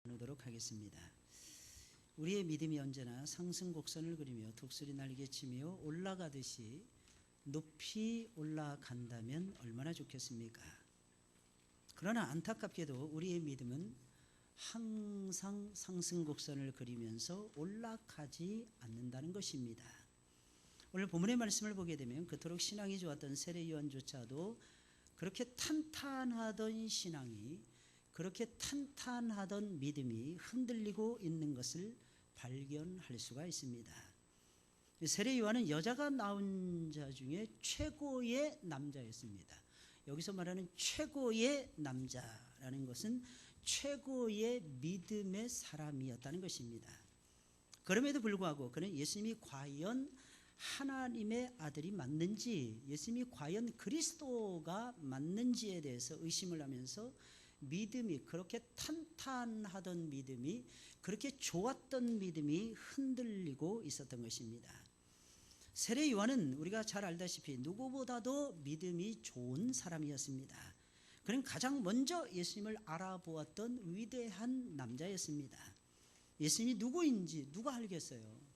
나누도록 하겠습니다. 우리의 믿음이 언제나 상승 곡선을 그리며 독수리 날개치며 올라가듯이 높이 올라간다면 얼마나 좋겠습니까? 그러나 안타깝게도 우리의 믿음은 항상 상승 곡선을 그리면서 올라가지 않는다는 것입니다. 오늘 본문의 말씀을 보게 되면 그토록 신앙이 좋았던 세례 요한조차도 그렇게 탄탄하던 신앙이, 그렇게 탄탄하던 믿음이 흔들리고 있는 것을 발견할 수가 있습니다. 세례 요한은 여자가 낳은 자 중에 최고의 남자였습니다. 여기서 말하는 최고의 남자라는 것은 최고의 믿음의 사람이었다는 것입니다. 그럼에도 불구하고 그는 예수님이 과연 하나님의 아들이 맞는지, 예수님이 과연 그리스도가 맞는지에 대해서 의심을 하면서 믿음이, 그렇게 탄탄하던 믿음이, 그렇게 좋았던 믿음이 흔들리고 있었던 것입니다. 세례 요한은 우리가 잘 알다시피 누구보다도 믿음이 좋은 사람이었습니다. 그는 가장 먼저 예수님을 알아보았던 위대한 남자였습니다. 예수님이 누구인지 누가 알겠어요?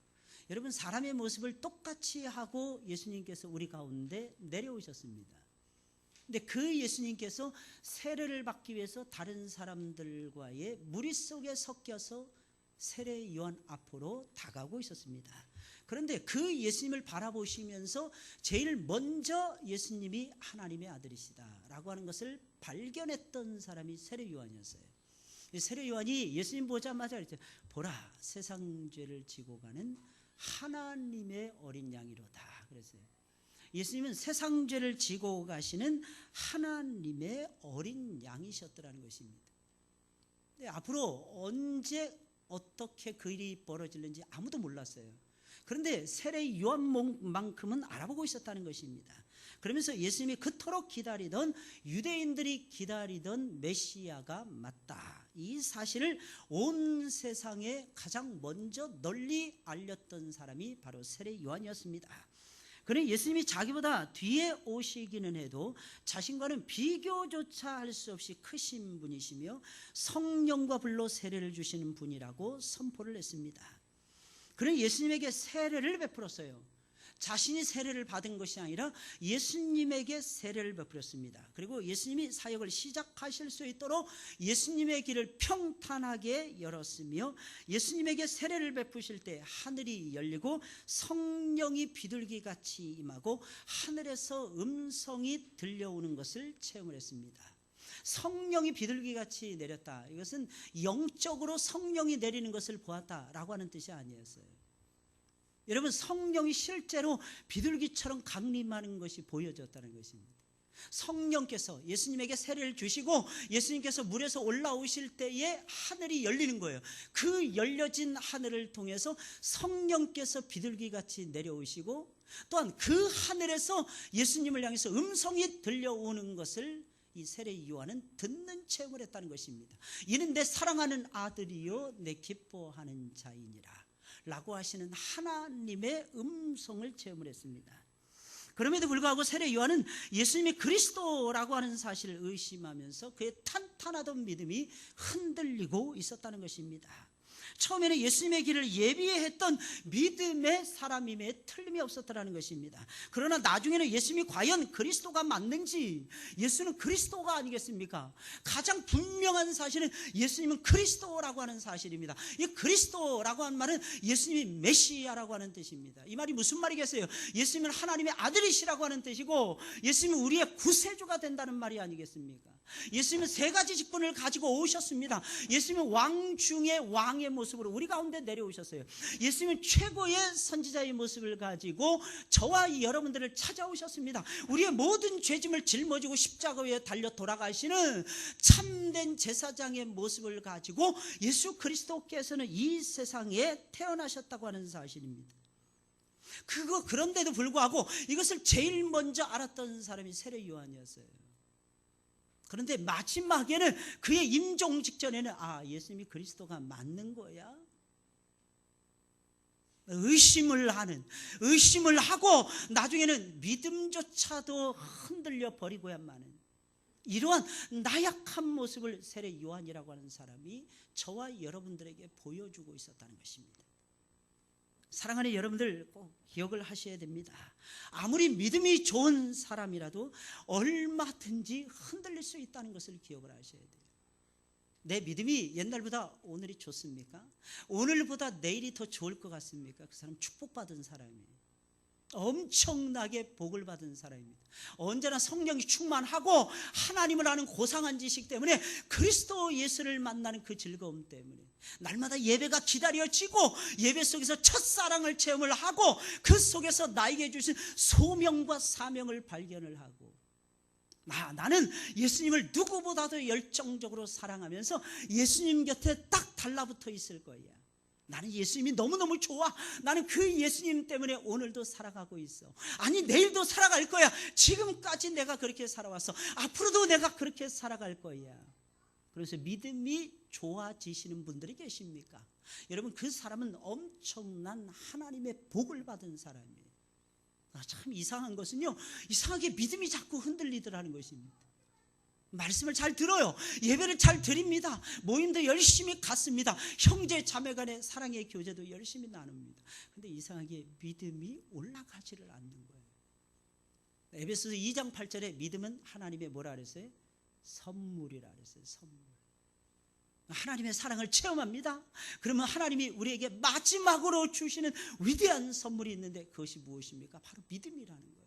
여러분, 사람의 모습을 똑같이 하고 예수님께서 우리 가운데 내려오셨습니다. 근데 그 예수님께서 세례를 받기 위해서 다른 사람들과의 무리 속에 섞여서 세례 요한 앞으로 다가오고 있었습니다. 그런데 그 예수님을 바라보시면서 제일 먼저 예수님이 하나님의 아들이시다라고 하는 것을 발견했던 사람이 세례 요한이었어요. 세례 요한이 예수님 보자마자 이제 보라, 세상 죄를 지고 가는 하나님의 어린 양이로다 그랬어요. 예수님은 세상 죄를 지고 가시는 하나님의 어린 양이셨더라는 것입니다. 근데 앞으로 언제 어떻게 그 일이 벌어질는지 아무도 몰랐어요. 그런데 세례 요한만큼은 알아보고 있었다는 것입니다. 그러면서 예수님이 그토록 기다리던, 유대인들이 기다리던 메시아가 맞다, 이 사실을 온 세상에 가장 먼저 널리 알렸던 사람이 바로 세례 요한이었습니다. 그는 예수님이 자기보다 뒤에 오시기는 해도 자신과는 비교조차 할 수 없이 크신 분이시며 성령과 불로 세례를 주시는 분이라고 선포를 했습니다. 그는 예수님에게 세례를 베풀었어요. 자신이 세례를 받은 것이 아니라 예수님에게 세례를 베풀었습니다. 그리고 예수님이 사역을 시작하실 수 있도록 예수님의 길을 평탄하게 열었으며, 예수님에게 세례를 베푸실 때 하늘이 열리고 성령이 비둘기같이 임하고 하늘에서 음성이 들려오는 것을 체험을 했습니다. 성령이 비둘기같이 내렸다, 이것은 영적으로 성령이 내리는 것을 보았다라고 하는 뜻이 아니었어요. 여러분, 성령이 실제로 비둘기처럼 강림하는 것이 보여졌다는 것입니다. 성령께서 예수님에게 세례를 주시고 예수님께서 물에서 올라오실 때에 하늘이 열리는 거예요. 그 열려진 하늘을 통해서 성령께서 비둘기같이 내려오시고, 또한 그 하늘에서 예수님을 향해서 음성이 들려오는 것을 이 세례 요한은 듣는 체험을 했다는 것입니다. 이는 내 사랑하는 아들이요 내 기뻐하는 자이니라 라고 하시는 하나님의 음성을 체험을 했습니다. 그럼에도 불구하고 세례 요한은 예수님이 그리스도라고 하는 사실을 의심하면서 그의 탄탄하던 믿음이 흔들리고 있었다는 것입니다. 처음에는 예수님의 길을 예비했던 믿음의 사람임에 틀림이 없었다는 것입니다. 그러나 나중에는 예수님이 과연 그리스도가 맞는지, 예수는 그리스도가 아니겠습니까? 가장 분명한 사실은 예수님은 그리스도라고 하는 사실입니다. 이 그리스도라고 하는 말은 예수님이 메시아라고 하는 뜻입니다. 이 말이 무슨 말이겠어요? 예수님은 하나님의 아들이시라고 하는 뜻이고, 예수님은 우리의 구세주가 된다는 말이 아니겠습니까? 예수님은 세 가지 직분을 가지고 오셨습니다. 예수님은 왕 중에 왕의 모습으로 우리 가운데 내려오셨어요. 예수님은 최고의 선지자의 모습을 가지고 저와 여러분들을 찾아오셨습니다. 우리의 모든 죄짐을 짊어지고 십자가 위에 달려 돌아가시는 참된 제사장의 모습을 가지고 예수 그리스도께서는 이 세상에 태어나셨다고 하는 사실입니다. 그런데도 불구하고 이것을 제일 먼저 알았던 사람이 세례 요한이었어요. 그런데 마지막에는 그의 임종 직전에는 예수님이 그리스도가 맞는 거야? 의심을 하고 나중에는 믿음조차도 흔들려 버리고야 마는, 이러한 나약한 모습을 세례 요한이라고 하는 사람이 저와 여러분들에게 보여주고 있었다는 것입니다. 사랑하는 여러분들, 꼭 기억을 하셔야 됩니다. 아무리 믿음이 좋은 사람이라도 얼마든지 흔들릴 수 있다는 것을 기억을 하셔야 돼요. 내 믿음이 옛날보다 오늘이 좋습니까? 오늘보다 내일이 더 좋을 것 같습니까? 그 사람 축복받은 사람이에요. 엄청나게 복을 받은 사람입니다. 언제나 성령이 충만하고 하나님을 아는 고상한 지식 때문에, 그리스도 예수를 만나는 그 즐거움 때문에 날마다 예배가 기다려지고, 예배 속에서 첫사랑을 체험을 하고, 그 속에서 나에게 주신 소명과 사명을 발견을 하고, 나는 예수님을 누구보다도 열정적으로 사랑하면서 예수님 곁에 딱 달라붙어 있을 거야. 나는 예수님이 너무너무 좋아. 나는 그 예수님 때문에 오늘도 살아가고 있어. 아니, 내일도 살아갈 거야. 지금까지 내가 그렇게 살아왔어. 앞으로도 내가 그렇게 살아갈 거야. 그래서 믿음이 좋아지시는 분들이 계십니까? 여러분, 그 사람은 엄청난 하나님의 복을 받은 사람이에요. 참 이상한 것은요, 이상하게 믿음이 자꾸 흔들리더라는 것입니다. 말씀을 잘 들어요. 예배를 잘 드립니다. 모임도 열심히 갔습니다. 형제 자매 간의 사랑의 교제도 열심히 나눕니다. 근데 이상하게 믿음이 올라가지를 않는 거예요. 에베소서 2장 8절에 믿음은 하나님의 뭐라 그랬어요? 선물이라 그랬어요. 선물. 하나님의 사랑을 체험합니다. 그러면 하나님이 우리에게 마지막으로 주시는 위대한 선물이 있는데, 그것이 무엇입니까? 바로 믿음이라는 거예요.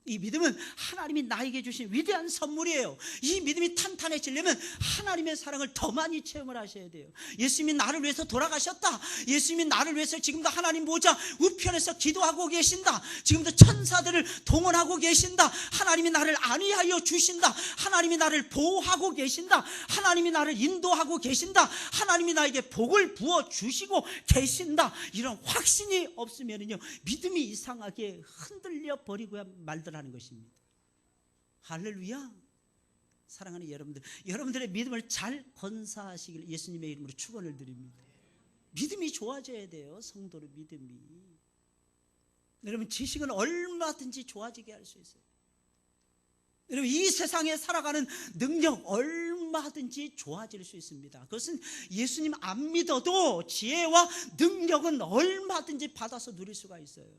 이 믿음은 하나님이 나에게 주신 위대한 선물이에요. 이 믿음이 탄탄해지려면 하나님의 사랑을 더 많이 체험을 하셔야 돼요. 예수님이 나를 위해서 돌아가셨다. 예수님이 나를 위해서 지금도 하나님 보좌 우편에서 기도하고 계신다. 지금도 천사들을 동원하고 계신다. 하나님이 나를 안위하여 주신다. 하나님이 나를 보호하고 계신다. 하나님이 나를 인도하고 계신다. 하나님이 나에게 복을 부어주시고 계신다. 이런 확신이 없으면요, 믿음이 이상하게 흔들려 버리고야 말더라 하는 것입니다. 할렐루야. 사랑하는 여러분들, 여러분들의 믿음을 잘 건사하시길 예수님의 이름으로 축원을 드립니다. 믿음이 좋아져야 돼요. 성도의 믿음이. 여러분, 지식은 얼마든지 좋아지게 할 수 있어요. 여러분, 이 세상에 살아가는 능력 얼마든지 좋아질 수 있습니다. 그것은 예수님 안 믿어도 지혜와 능력은 얼마든지 받아서 누릴 수가 있어요.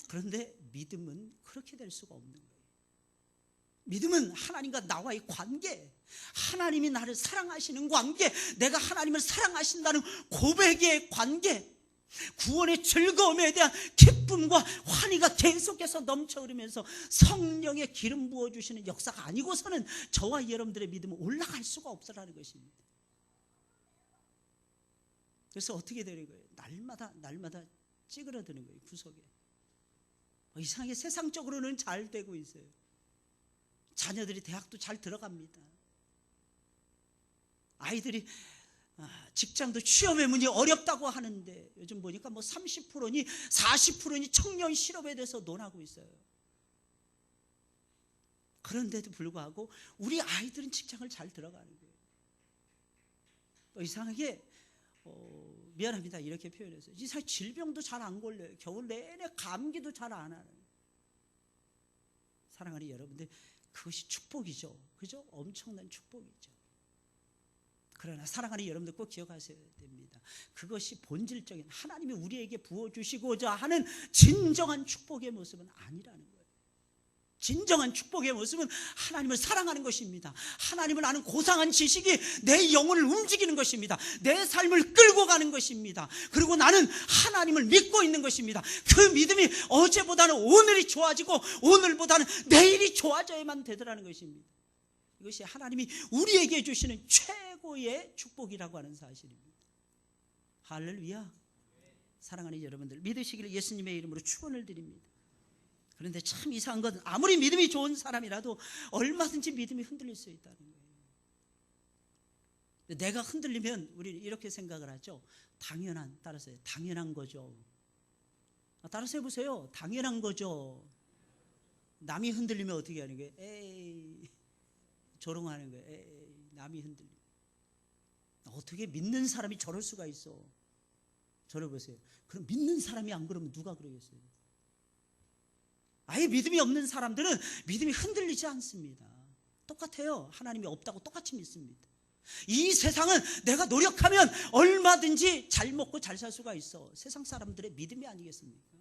그런데 믿음은 그렇게 될 수가 없는 거예요. 믿음은 하나님과 나와의 관계, 하나님이 나를 사랑하시는 관계, 내가 하나님을 사랑하신다는 고백의 관계, 구원의 즐거움에 대한 기쁨과 환희가 계속해서 넘쳐 흐르면서 성령의 기름 부어주시는 역사가 아니고서는 저와 여러분들의 믿음은 올라갈 수가 없으라는 것입니다. 그래서 어떻게 되는 거예요? 날마다 찌그러드는 거예요. 구석에. 이상하게 세상적으로는 잘 되고 있어요. 자녀들이 대학도 잘 들어갑니다. 아이들이 직장도 취업의 문이 어렵다고 하는데, 요즘 보니까 뭐 30%니 40%니 청년 실업에 대해서 논하고 있어요. 그런데도 불구하고 우리 아이들은 직장을 잘 들어가는 거예요. 이상하게 미안합니다, 이렇게 표현했어요. 이상 질병도 잘 안 걸려요. 겨울 내내 감기도 잘 안 하는. 사랑하는 여러분들, 그것이 축복이죠. 그죠? 엄청난 축복이죠. 그러나 사랑하는 여러분들 꼭 기억하셔야 됩니다. 그것이 본질적인 하나님이 우리에게 부어주시고자 하는 진정한 축복의 모습은 아니라는 거예요. 진정한 축복의 모습은 하나님을 사랑하는 것입니다. 하나님을 아는 고상한 지식이 내 영혼을 움직이는 것입니다. 내 삶을 끌고 가는 것입니다. 그리고 나는 하나님을 믿고 있는 것입니다. 그 믿음이 어제보다는 오늘이 좋아지고 오늘보다는 내일이 좋아져야만 되더라는 것입니다. 이것이 하나님이 우리에게 주시는 최고의 축복이라고 하는 사실입니다. 할렐루야. 사랑하는 여러분들, 믿으시기를 예수님의 이름으로 축원을 드립니다. 그런데 참 이상한 건, 아무리 믿음이 좋은 사람이라도 얼마든지 믿음이 흔들릴 수 있다는 거예요. 내가 흔들리면 우리는 이렇게 생각을 하죠. 따라서 당연한 거죠. 따라서 해보세요. 당연한 거죠. 남이 흔들리면 어떻게 하는 거예요? 에이, 조롱하는 거예요. 에이, 남이 흔들리면. 어떻게 믿는 사람이 저럴 수가 있어? 저를 보세요. 그럼 믿는 사람이 안 그러면 누가 그러겠어요? 아예 믿음이 없는 사람들은 믿음이 흔들리지 않습니다. 똑같아요. 하나님이 없다고 똑같이 믿습니다. 이 세상은 내가 노력하면 얼마든지 잘 먹고 잘 살 수가 있어. 세상 사람들의 믿음이 아니겠습니까?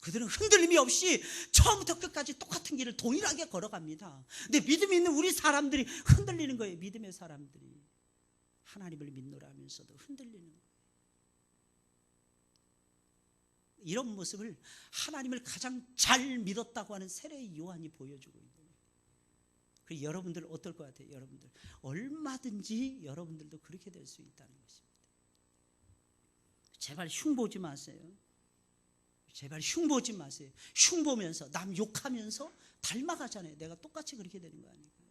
그들은 흔들림이 없이 처음부터 끝까지 똑같은 길을 동일하게 걸어갑니다. 근데 믿음이 있는 우리 사람들이 흔들리는 거예요. 믿음의 사람들이 하나님을 믿노라 하면서도 흔들리는 거예요. 이런 모습을 하나님을 가장 잘 믿었다고 하는 세례 요한이 보여주고 있는 거예요. 그리고 여러분들 어떨 것 같아요? 여러분들 얼마든지 여러분들도 그렇게 될 수 있다는 것입니다. 제발 흉보지 마세요. 제발 흉보지 마세요. 흉보면서 남 욕하면서 닮아가잖아요. 내가 똑같이 그렇게 되는 거 아닐까요?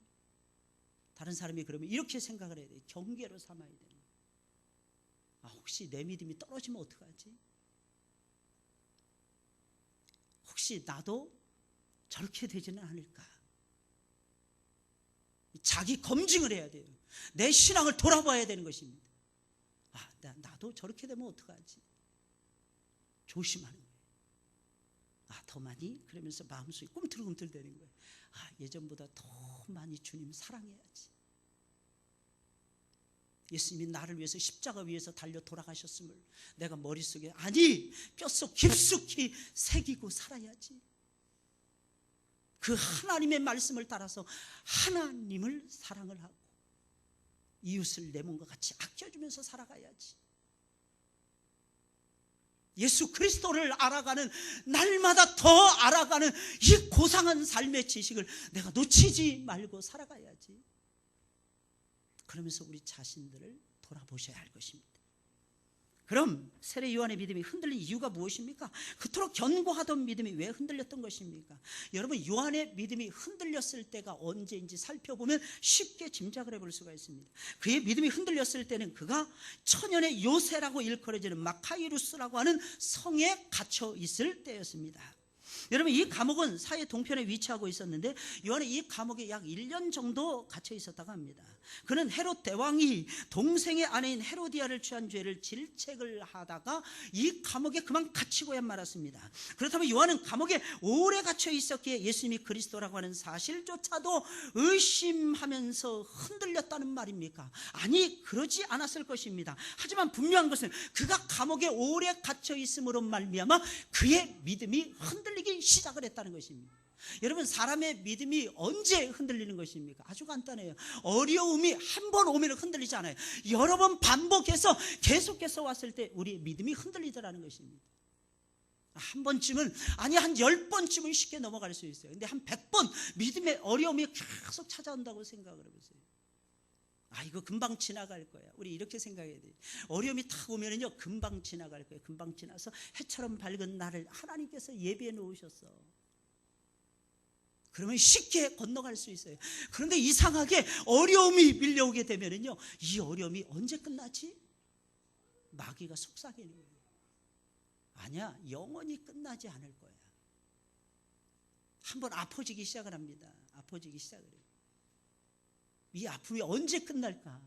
다른 사람이 그러면 이렇게 생각을 해야 돼요. 경계로 삼아야 되는 거예요. 혹시 내 믿음이 떨어지면 어떡하지? 혹시 나도 저렇게 되지는 않을까? 자기 검증을 해야 돼요. 내 신앙을 돌아봐야 되는 것입니다. 나도 저렇게 되면 어떡하지? 조심하는 거예요. 더 많이? 그러면서 마음속이 꿈틀꿈틀 되는 거예요. 예전보다 더 많이 주님 사랑해야지. 예수님이 나를 위해서 십자가 위에서 달려 돌아가셨음을 내가 머릿속에 뼛속 깊숙이 새기고 살아야지. 그 하나님의 말씀을 따라서 하나님을 사랑을 하고 이웃을 내 몸과 같이 아껴주면서 살아가야지. 예수 그리스도를 알아가는, 날마다 더 알아가는 이 고상한 삶의 지식을 내가 놓치지 말고 살아가야지. 그러면서 우리 자신들을 돌아보셔야 할 것입니다. 그럼 세례 요한의 믿음이 흔들린 이유가 무엇입니까? 그토록 견고하던 믿음이 왜 흔들렸던 것입니까? 여러분, 요한의 믿음이 흔들렸을 때가 언제인지 살펴보면 쉽게 짐작을 해볼 수가 있습니다. 그의 믿음이 흔들렸을 때는 그가 천연의 요새라고 일컬어지는 마카이루스라고 하는 성에 갇혀 있을 때였습니다. 여러분, 이 감옥은 사해 동편에 위치하고 있었는데 요한은 이 감옥에 약 1년 정도 갇혀 있었다고 합니다. 그는 헤롯 대왕이 동생의 아내인 헤로디아를 취한 죄를 질책을 하다가 이 감옥에 그만 갇히고야 말았습니다. 그렇다면 요한은 감옥에 오래 갇혀 있었기에 예수님이 그리스도라고 하는 사실조차도 의심하면서 흔들렸다는 말입니까? 아니, 그러지 않았을 것입니다. 하지만 분명한 것은 그가 감옥에 오래 갇혀 있음으로 말미암아 그의 믿음이 흔들리기 시작을 했다는 것입니다. 여러분, 사람의 믿음이 언제 흔들리는 것입니까? 아주 간단해요. 어려움이 한 번 오면 흔들리지 않아요. 여러 번 반복해서 계속해서 왔을 때 우리의 믿음이 흔들리더라는 것입니다. 한 번쯤은, 아니 한 10번쯤은 쉽게 넘어갈 수 있어요. 근데 한 100번 믿음의 어려움이 계속 찾아온다고 생각을 해보세요. 이거 금방 지나갈 거야. 우리 이렇게 생각해야 돼요. 어려움이 탁 오면은요, 금방 지나갈 거예요. 금방 지나서 해처럼 밝은 날을 하나님께서 예비해 놓으셨어. 그러면 쉽게 건너갈 수 있어요. 그런데 이상하게 어려움이 밀려오게 되면은요, 이 어려움이 언제 끝나지? 마귀가 속삭이는 거예요. 아니야, 영원히 끝나지 않을 거야. 한번 아파지기 시작을 합니다. 아파지기 시작을 해요. 이 아픔이 언제 끝날까?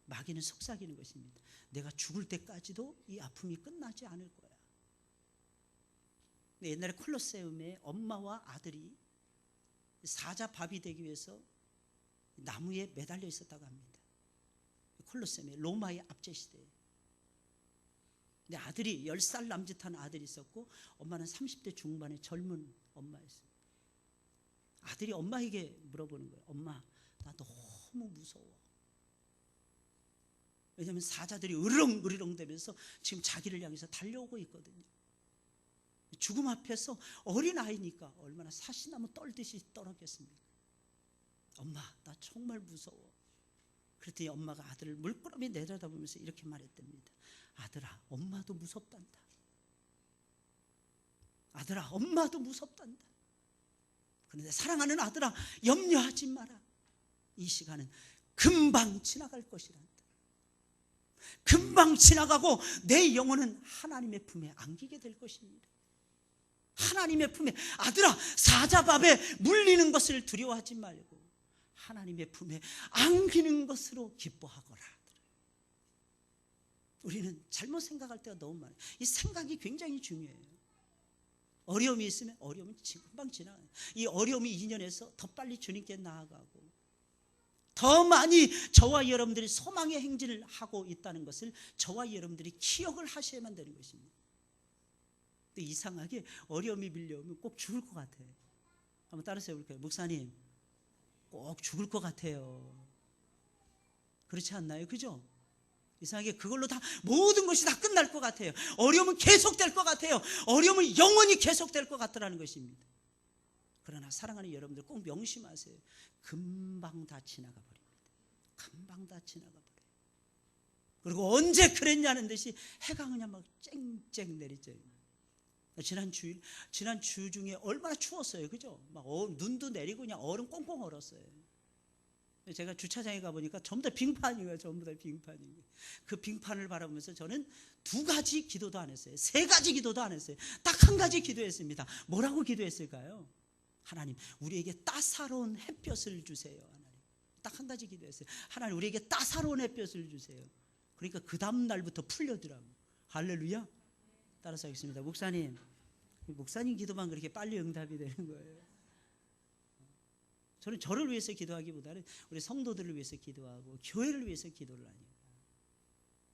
마귀는 속삭이는 것입니다. 내가 죽을 때까지도 이 아픔이 끝나지 않을 거야. 옛날에 콜로세움에 엄마와 아들이 사자밥이 되기 위해서 나무에 매달려 있었다고 합니다. 콜로세움에, 로마의 압제시대에. 근데 아들이 10살 남짓한 아들이 있었고 엄마는 30대 중반의 젊은 엄마였어요. 아들이 엄마에게 물어보는 거예요. 엄마, 나 너무 무서워. 왜냐하면 사자들이 으르렁으르렁 대면서 지금 자기를 향해서 달려오고 있거든요. 죽음 앞에서 어린아이니까 얼마나 사시나무 떨듯이 떨었겠습니까? 엄마, 나 정말 무서워. 그랬더니 엄마가 아들을 물끄러미 내려다보면서 이렇게 말했답니다. 아들아, 엄마도 무섭단다. 아들아, 엄마도 무섭단다. 그런데 사랑하는 아들아, 염려하지 마라. 이 시간은 금방 지나갈 것이란다. 금방 지나가고 내 영혼은 하나님의 품에 안기게 될 것입니다. 하나님의 품에, 아들아, 사자밥에 물리는 것을 두려워하지 말고 하나님의 품에 안기는 것으로 기뻐하거라. 우리는 잘못 생각할 때가 너무 많아요. 이 생각이 굉장히 중요해요. 어려움이 있으면 어려움은 금방 지나가요. 이 어려움이 2년에서 더 빨리 주님께 나아가고 더 많이 저와 여러분들이 소망의 행진을 하고 있다는 것을 저와 여러분들이 기억을 하셔야만 되는 것입니다. 근데 이상하게 어려움이 밀려오면 꼭 죽을 것 같아요. 한번 따라서 해볼까요? 목사님, 꼭 죽을 것 같아요. 그렇지 않나요? 그죠? 이상하게 그걸로 다 모든 것이 다 끝날 것 같아요. 어려움은 계속될 것 같아요. 어려움은 영원히 계속될 것 같다는 것입니다. 그러나 사랑하는 여러분들 꼭 명심하세요. 금방 다 지나가 버립니다. 금방 다 지나가 버려요. 그리고 언제 그랬냐는 듯이 해가 그냥 막 쨍쨍 내리죠. 지난 주 중에 얼마나 추웠어요. 그죠? 막 눈도 내리고 그냥 얼음 꽁꽁 얼었어요. 제가 주차장에 가보니까 전부 다 빙판이에요. 전부 다 빙판이에요. 그 빙판을 바라보면서 저는 2가지 기도도 안 했어요. 3가지 기도도 안 했어요. 딱 1가지 기도했습니다. 뭐라고 기도했을까요? 하나님, 우리에게 따사로운 햇볕을 주세요. 하나님, 딱 1가지 기도했어요. 하나님, 우리에게 따사로운 햇볕을 주세요. 그러니까 그 다음 날부터 풀려더라고요. 할렐루야. 따라서 하겠습니다. 목사님 기도만 그렇게 빨리 응답이 되는 거예요. 저는 저를 위해서 기도하기보다는 우리 성도들을 위해서 기도하고 교회를 위해서 기도를 하니까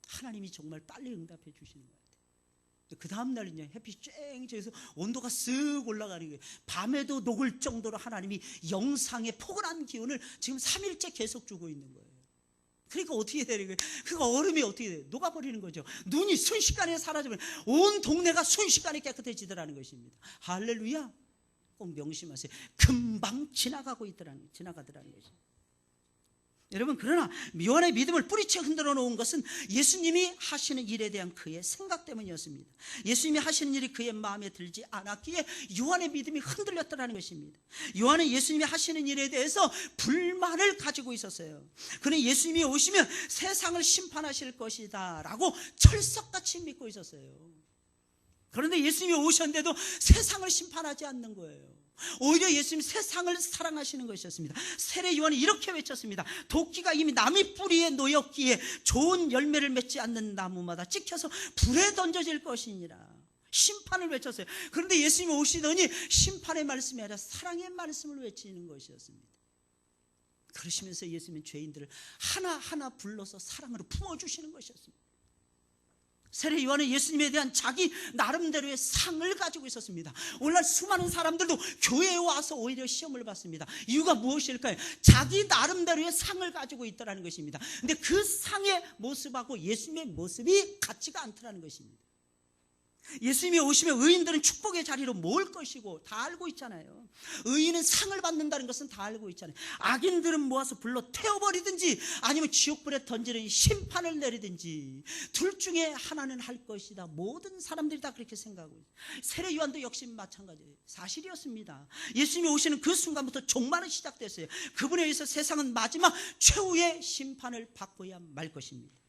하나님이 정말 빨리 응답해 주시는 것 같아요. 그 다음 날은요, 햇빛이 쨍쨍해서 온도가 쓱 올라가는 거예요. 밤에도 녹을 정도로 하나님이 영상의 포근한 기운을 지금 3일째 계속 주고 있는 거예요. 그러니까 어떻게 되는 거예요? 그러니까 얼음이 어떻게 돼요? 녹아버리는 거죠. 눈이 순식간에 사라지면 온 동네가 순식간에 깨끗해지더라는 것입니다. 할렐루야. 꼭 명심하세요. 금방 지나가더라는 것입니다. 여러분, 그러나 요한의 믿음을 뿌리채 흔들어 놓은 것은 예수님이 하시는 일에 대한 그의 생각 때문이었습니다. 예수님이 하시는 일이 그의 마음에 들지 않았기에 요한의 믿음이 흔들렸다는 것입니다. 요한은 예수님이 하시는 일에 대해서 불만을 가지고 있었어요. 그는 예수님이 오시면 세상을 심판하실 것이다 라고 철석같이 믿고 있었어요. 그런데 예수님이 오셨는데도 세상을 심판하지 않는 거예요. 오히려 예수님이 세상을 사랑하시는 것이었습니다. 세례 요한이 이렇게 외쳤습니다. 도끼가 이미 나무 뿌리에 놓였기에 좋은 열매를 맺지 않는 나무마다 찍혀서 불에 던져질 것이니라. 심판을 외쳤어요. 그런데 예수님이 오시더니 심판의 말씀이 아니라 사랑의 말씀을 외치는 것이었습니다. 그러시면서 예수님은 죄인들을 하나하나 불러서 사랑으로 품어주시는 것이었습니다. 세례 요한은 예수님에 대한 자기 나름대로의 상을 가지고 있었습니다. 오늘날 수많은 사람들도 교회에 와서 오히려 시험을 받습니다. 이유가 무엇일까요? 자기 나름대로의 상을 가지고 있다는 것입니다. 근데 그 상의 모습하고 예수님의 모습이 같지가 않더라는 것입니다. 예수님이 오시면 의인들은 축복의 자리로 모을 것이고 다 알고 있잖아요. 의인은 상을 받는다는 것은 다 알고 있잖아요. 악인들은 모아서 불러 태워버리든지 아니면 지옥불에 던지는 심판을 내리든지 둘 중에 하나는 할 것이다. 모든 사람들이 다 그렇게 생각하고 있어요. 세례 요한도 역시 마찬가지예요. 사실이었습니다. 예수님이 오시는 그 순간부터 종말은 시작됐어요. 그분에 의해서 세상은 마지막 최후의 심판을 받고야 말 것입니다.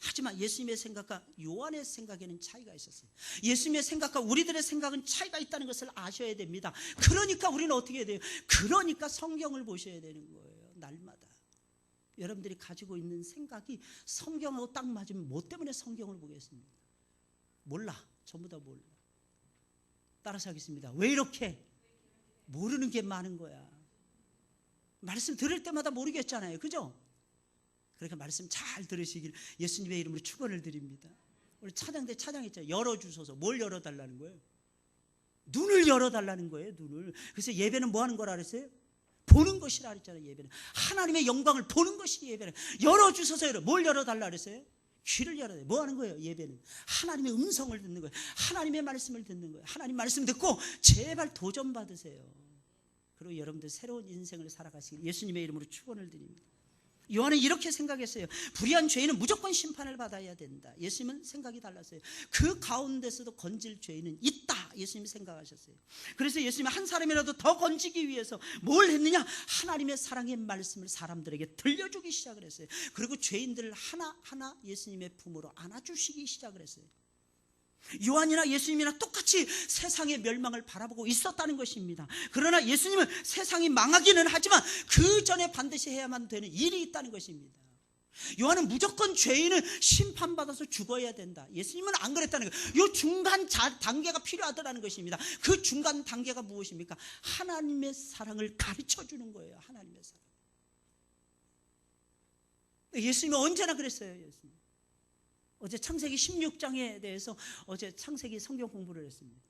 하지만 예수님의 생각과 요한의 생각에는 차이가 있었어요. 예수님의 생각과 우리들의 생각은 차이가 있다는 것을 아셔야 됩니다. 그러니까 우리는 어떻게 해야 돼요? 그러니까 성경을 보셔야 되는 거예요. 날마다. 여러분들이 가지고 있는 생각이 성경하고 딱 맞으면 뭐 때문에 성경을 보겠습니까? 몰라. 전부 다 몰라. 따라서 하겠습니다. 왜 이렇게? 모르는 게 많은 거야. 말씀 들을 때마다 모르겠잖아요. 그죠? 그러니까 말씀 잘 들으시길 예수님의 이름으로 축원을 드립니다. 우리 차장대 차장했잖아요. 열어주소서. 뭘 열어달라는 거예요? 눈을 열어달라는 거예요. 눈을. 그래서 예배는 뭐 하는 거라 그랬어요? 보는 것이라 그랬잖아요. 예배는 하나님의 영광을 보는 것이 예배는. 열어주소서. 뭘 열어달라 그랬어요? 귀를 열어야 돼. 뭐 하는 거예요? 예배는 하나님의 음성을 듣는 거예요. 하나님의 말씀을 듣는 거예요. 하나님 말씀 듣고 제발 도전 받으세요. 그리고 여러분들 새로운 인생을 살아가시길 예수님의 이름으로 축원을 드립니다. 요한은 이렇게 생각했어요. 불의한 죄인은 무조건 심판을 받아야 된다. 예수님은 생각이 달랐어요. 그 가운데서도 건질 죄인은 있다. 예수님이 생각하셨어요. 그래서 예수님이 한 사람이라도 더 건지기 위해서 뭘 했느냐? 하나님의 사랑의 말씀을 사람들에게 들려주기 시작을 했어요. 그리고 죄인들을 하나하나 예수님의 품으로 안아주시기 시작을 했어요. 요한이나 예수님이나 똑같이 세상의 멸망을 바라보고 있었다는 것입니다. 그러나 예수님은 세상이 망하기는 하지만 그 전에 반드시 해야만 되는 일이 있다는 것입니다. 요한은 무조건 죄인은 심판받아서 죽어야 된다. 예수님은 안 그랬다는 거예요. 이 중간 단계가 필요하다는 것입니다. 그 중간 단계가 무엇입니까? 하나님의 사랑을 가르쳐주는 거예요. 하나님의 사랑. 예수님은 언제나 그랬어요. 예수님. 어제 창세기 16장에 대해서 어제 창세기 성경 공부를 했습니다.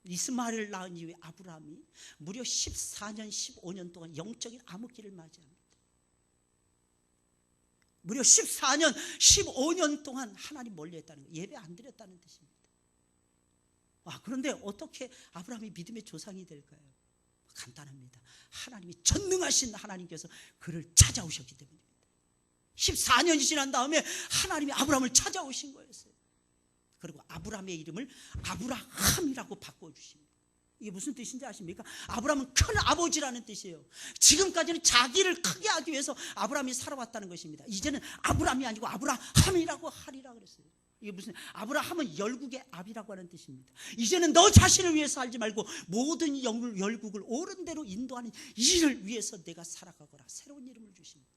이스마엘을 낳은 이후에 아브라함이 무려 14년 15년 동안 영적인 암흑기를 맞이합니다. 무려 14년 15년 동안 하나님 멀리했다는 거예요. 예배 안 드렸다는 뜻입니다. 그런데 어떻게 아브라함이 믿음의 조상이 될까요? 간단합니다. 하나님이 전능하신 하나님께서 그를 찾아오셨기 때문입니다. 14년이 지난 다음에 하나님이 아브라함을 찾아오신 거였어요. 그리고 아브라함의 이름을 아브라함이라고 바꿔주십니다. 이게 무슨 뜻인지 아십니까? 아브라함은 큰 아버지라는 뜻이에요. 지금까지는 자기를 크게 하기 위해서 아브라함이 살아왔다는 것입니다. 이제는 아브라함이 아니고 아브라함이라고 하리라 그랬어요. 이게 무슨, 아브라함은 열국의 압이라고 하는 뜻입니다. 이제는 너 자신을 위해서 살지 말고 모든 열국을 옳은 대로 인도하는 일을 위해서 내가 살아가거라. 새로운 이름을 주십니다.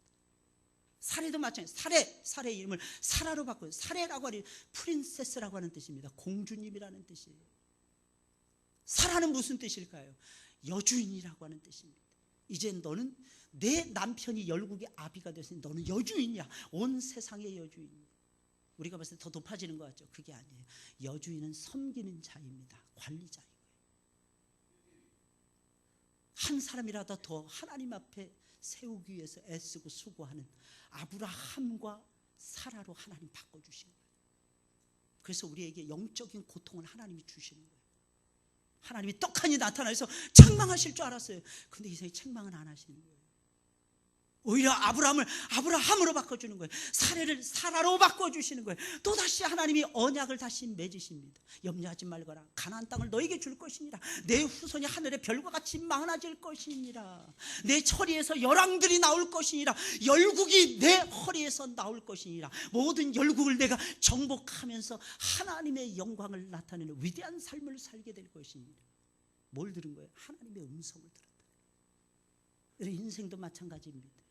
사례도 마찬가지예요. 사례의 이름을 사라로 바꿔요. 사례라고 하니 프린세스라고 하는 뜻입니다. 공주님이라는 뜻이에요. 사라는 무슨 뜻일까요? 여주인이라고 하는 뜻입니다. 이제 너는 내 남편이 열국의 아비가 됐으니 너는 여주인이야. 온 세상의 여주인이야. 우리가 봤을 때 더 높아지는 것 같죠? 그게 아니에요. 여주인은 섬기는 자입니다. 관리자인 거예요. 한 사람이라도 더 하나님 앞에 세우기 위해서 애쓰고 수고하는 아브라함과 사라로 하나님 바꿔주신 거예요. 그래서 우리에게 영적인 고통을 하나님이 주시는 거예요. 하나님이 떡하니 나타나서 책망하실 줄 알았어요. 근데 이상하게 책망은 안 하시는 거예요. 오히려 아브라함을 아브라함으로 바꿔주는 거예요. 사례를 사라로 바꿔주시는 거예요. 또다시 하나님이 언약을 다시 맺으십니다. 염려하지 말거라. 가나안 땅을 너에게 줄 것이니라. 내 후손이 하늘의 별과 같이 많아질 것이니라. 내 허리에서 열왕들이 나올 것이니라. 열국이 내 허리에서 나올 것이니라. 모든 열국을 내가 정복하면서 하나님의 영광을 나타내는 위대한 삶을 살게 될 것이니라. 뭘 들은 거예요? 하나님의 음성을 들었다. 인생도 마찬가지입니다.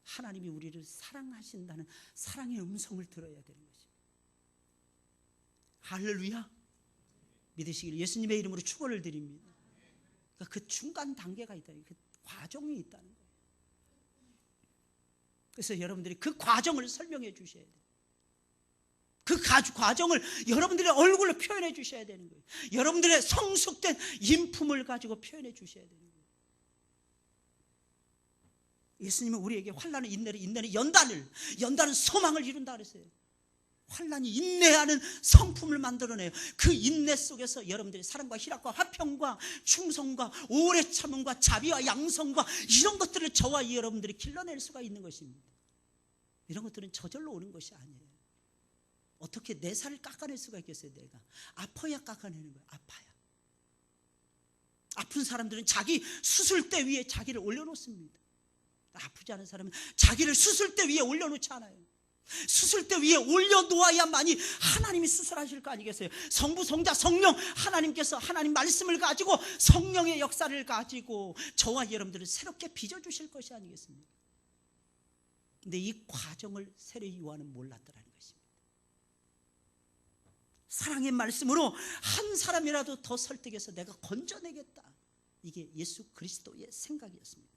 하나님이 우리를 사랑하신다는 사랑의 음성을 들어야 되는 것입니다. 할렐루야. 믿으시기를 예수님의 이름으로 축원을 드립니다. 그러니까 그 중간 단계가 있다. 그 과정이 있다는 거예요. 그래서 여러분들이 그 과정을 설명해 주셔야 돼요. 그 과정을 여러분들의 얼굴로 표현해 주셔야 되는 거예요. 여러분들의 성숙된 인품을 가지고 표현해 주셔야 되는 거예요. 예수님은 우리에게 환난을 인내는 연단은 소망을 이룬다 그랬어요. 환난이 인내하는 성품을 만들어내요. 그 인내 속에서 여러분들이 사랑과 희락과 화평과 충성과 오래 참음과 자비와 양성과 이런 것들을 저와 여러분들이 길러낼 수가 있는 것입니다. 이런 것들은 저절로 오는 것이 아니에요. 어떻게 내 살을 깎아낼 수가 있겠어요? 내가 아파야 깎아내는 거예요. 아파야. 아픈 사람들은 자기 수술대 위에 자기를 올려놓습니다. 아프지 않은 사람은 자기를 수술대 위에 올려놓지 않아요. 수술대 위에 올려놓아야만이 하나님이 수술하실 거 아니겠어요? 성부, 성자, 성령, 하나님께서 하나님 말씀을 가지고 성령의 역사를 가지고 저와 여러분들을 새롭게 빚어주실 것이 아니겠습니까? 근데 이 과정을 세례 요한은 몰랐더라는 것입니다. 사랑의 말씀으로 한 사람이라도 더 설득해서 내가 건져내겠다. 이게 예수 그리스도의 생각이었습니다.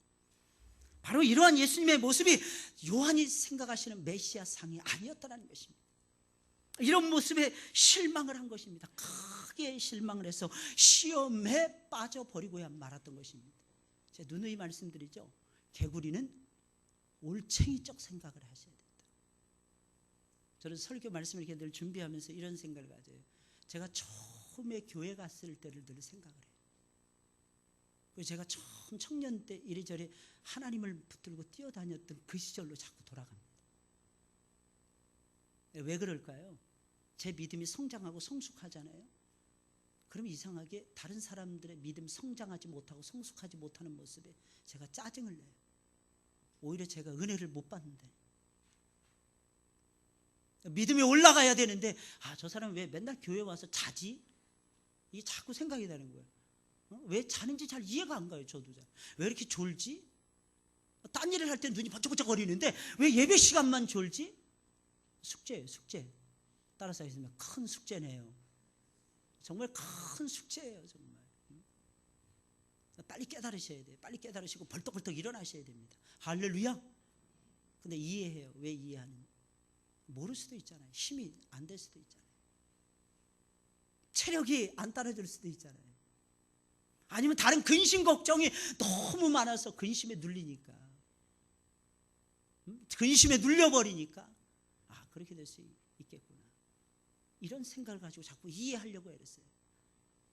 바로 이러한 예수님의 모습이 요한이 생각하시는 메시아상이 아니었다는 것입니다. 이런 모습에 실망을 한 것입니다. 크게 실망을 해서 시험에 빠져버리고야 말았던 것입니다. 제가 누누이 말씀드리죠. 개구리는 올챙이적 생각을 하셔야 된다. 저는 설교 말씀을 이렇게 늘 준비하면서 이런 생각을 가져요. 제가 처음에 교회 갔을 때를 늘 생각을 해요. 제가 처음 청년 때 이리저리 하나님을 붙들고 뛰어다녔던 그 시절로 자꾸 돌아갑니다. 왜 그럴까요? 제 믿음이 성장하고 성숙하잖아요. 그럼 이상하게 다른 사람들의 믿음 성장하지 못하고 성숙하지 못하는 모습에 제가 짜증을 내요. 오히려 제가 은혜를 못 받는데 믿음이 올라가야 되는데 저 사람 왜 맨날 교회 와서 자지? 이게 자꾸 생각이 나는 거예요. 왜 자는지 잘 이해가 안 가요. 저도 잘. 왜 이렇게 졸지? 딴 일을 할 때 눈이 번쩍번쩍 거리는데 왜 예배 시간만 졸지? 숙제예요, 숙제. 따라서 하시면 큰 숙제네요. 정말 큰 숙제예요, 정말. 빨리 깨달으셔야 돼요. 빨리 깨달으시고 벌떡벌떡 일어나셔야 됩니다. 할렐루야. 근데 이해해요. 왜 이해하는? 모를 수도 있잖아요. 힘이 안 될 수도 있잖아요. 체력이 안 따라줄 수도 있잖아요. 아니면 다른 근심 걱정이 너무 많아서 근심에 눌리니까, 근심에 눌려버리니까 그렇게 될 수 있겠구나, 이런 생각을 가지고 자꾸 이해하려고 했어요.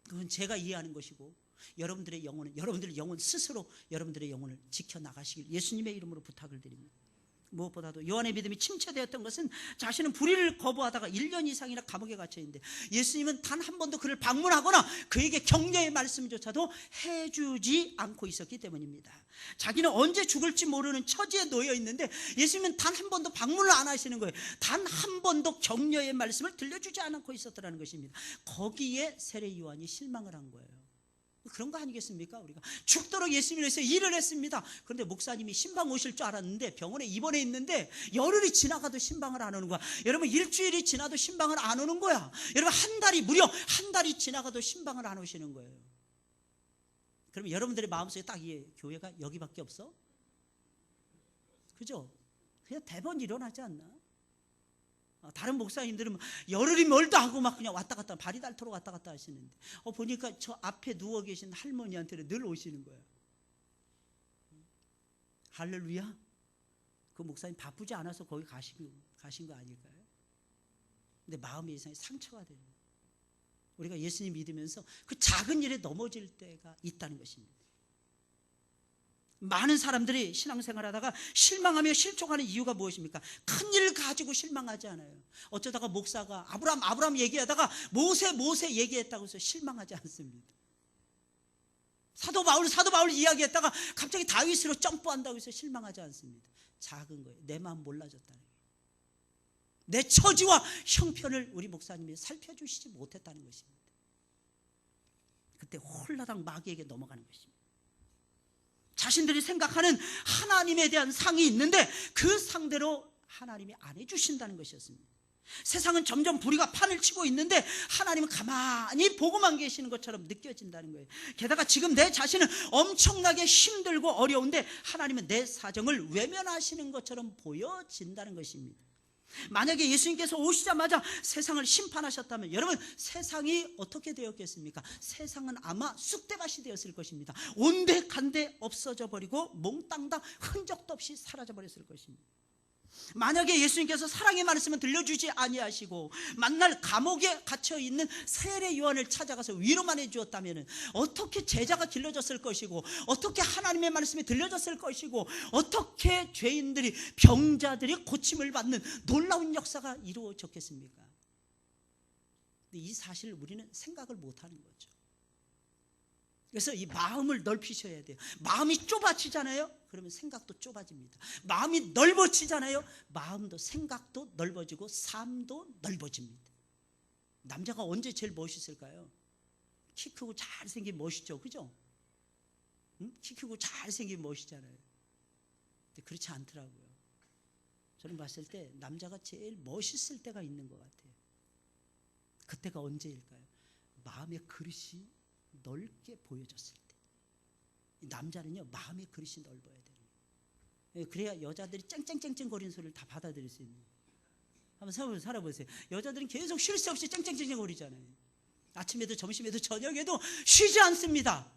그건 제가 이해하는 것이고, 여러분들의 영혼은 여러분들의 영혼 스스로 여러분들의 영혼을 지켜나가시길 예수님의 이름으로 부탁을 드립니다. 무엇보다도 요한의 믿음이 침체되었던 것은 자신은 불의를 거부하다가 1년 이상이나 감옥에 갇혀 있는데 예수님은 단 한 번도 그를 방문하거나 그에게 격려의 말씀조차도 해주지 않고 있었기 때문입니다. 자기는 언제 죽을지 모르는 처지에 놓여 있는데 예수님은 단 한 번도 방문을 안 하시는 거예요. 단 한 번도 격려의 말씀을 들려주지 않고 있었더라는 것입니다. 거기에 세례 요한이 실망을 한 거예요. 그런 거 아니겠습니까? 우리가 죽도록 예수님을 위해서 일을 했습니다. 그런데 목사님이 신방 오실 줄 알았는데 병원에 입원해 있는데 열흘이 지나가도 신방을 안 오는 거야. 여러분, 일주일이 지나도 신방을 안 오는 거야. 여러분, 무려 한 달이 지나가도 신방을 안 오시는 거예요. 그러면 여러분들의 마음속에 딱 교회가 여기밖에 없어? 그죠? 그냥 대번 일어나지 않나? 다른 목사님들은 열흘이 멀다 하고 막 그냥 왔다 갔다, 발이 닳도록 왔다 갔다 하시는데 보니까 저 앞에 누워 계신 할머니한테는 늘 오시는 거예요. 할렐루야. 그 목사님 바쁘지 않아서 거기 가신 거 아닐까요? 근데 마음의 이상에 상처가 되는 거예요. 우리가 예수님 믿으면서 그 작은 일에 넘어질 때가 있다는 것입니다. 많은 사람들이 신앙생활하다가 실망하며 실족하는 이유가 무엇입니까? 큰일 가지고 실망하지 않아요. 어쩌다가 목사가 아브람 얘기하다가 모세 얘기했다고 해서 실망하지 않습니다. 사도 바울 이야기했다가 갑자기 다윗으로 점프한다고 해서 실망하지 않습니다. 작은 거예요. 내 마음 몰라졌다는 거예요. 내 처지와 형편을 우리 목사님이 살펴주시지 못했다는 것입니다. 그때 홀라당 마귀에게 넘어가는 것입니다. 자신들이 생각하는 하나님에 대한 상이 있는데 그 상대로 하나님이 안 해주신다는 것이었습니다. 세상은 점점 불의가 판을 치고 있는데 하나님은 가만히 보고만 계시는 것처럼 느껴진다는 거예요. 게다가 지금 내 자신은 엄청나게 힘들고 어려운데 하나님은 내 사정을 외면하시는 것처럼 보여진다는 것입니다. 만약에 예수님께서 오시자마자 세상을 심판하셨다면 여러분, 세상이 어떻게 되었겠습니까? 세상은 아마 쑥대밭이 되었을 것입니다. 온데간데 없어져 버리고 몽땅 다 흔적도 없이 사라져 버렸을 것입니다. 만약에 예수님께서 사랑의 말씀을 들려주지 아니하시고 만날 감옥에 갇혀있는 세례 요한을 찾아가서 위로만 해주었다면 어떻게 제자가 길러졌을 것이고, 어떻게 하나님의 말씀이 들려졌을 것이고, 어떻게 죄인들이, 병자들이 고침을 받는 놀라운 역사가 이루어졌겠습니까? 근데 이 사실을 우리는 생각을 못하는 거죠. 그래서 이 마음을 넓히셔야 돼요. 마음이 좁아지잖아요. 그러면 생각도 좁아집니다. 마음이 넓어지잖아요. 마음도 생각도 넓어지고 삶도 넓어집니다. 남자가 언제 제일 멋있을까요? 키 크고 잘생긴 멋있죠, 그죠? 키 크고 잘생긴 멋이잖아요. 근데 그렇지 않더라고요. 저는 봤을 때 남자가 제일 멋있을 때가 있는 것 같아요. 그때가 언제일까요? 마음의 그릇이 넓게 보여졌을 때. 남자는요, 마음의 그릇이 넓어야 돼요. 그래야 여자들이 쨍쨍쨍쨍 거리는 소리를 다 받아들일 수 있는. 한번 살아보세요. 여자들은 계속 쉴 새 없이 쨍쨍쨍쨍 거리잖아요. 아침에도 점심에도 저녁에도 쉬지 않습니다.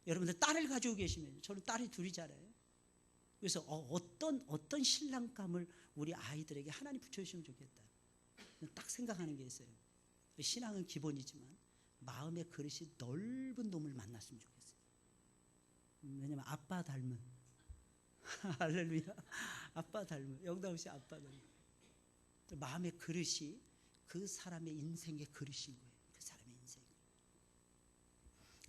여러분들 딸을 가지고 계시면, 저는 딸이 둘이잖아요. 그래서 어떤 신랑감을 우리 아이들에게 하나님 붙여주시면 좋겠다. 딱 생각하는 게 있어요. 신앙은 기본이지만 마음의 그릇이 넓은 놈을 만났으면 좋겠어요. 왜냐면 아빠 닮은 할렐루야, 아빠 닮은, 영담 씨 아빠 닮은 마음의 그릇이 그 사람의 인생의 그릇인 거예요. 그 사람의 인생.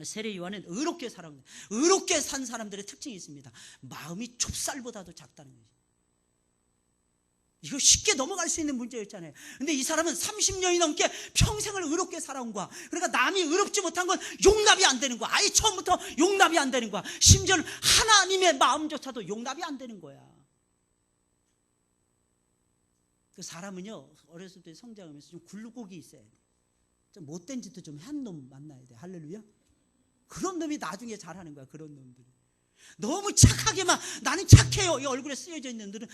세례 요한은 의롭게 산 사람들의 특징이 있습니다. 마음이 좁쌀보다도 작다는 거죠. 이거 쉽게 넘어갈 수 있는 문제였잖아요. 근데 이 사람은 30년이 넘게 평생을 의롭게 살아온 거야. 그러니까 남이 의롭지 못한 건 용납이 안 되는 거야. 아예 처음부터 용납이 안 되는 거야. 심지어는 하나님의 마음조차도 용납이 안 되는 거야. 그 사람은요, 어렸을 때 성장하면서 좀 굴곡이 있어야 돼. 좀 못된 짓도 좀 한 놈 만나야 돼. 할렐루야. 그런 놈이 나중에 잘하는 거야. 그런 놈들이. 너무 착하게만 나는 착해요, 이 얼굴에 쓰여져 있는 놈들은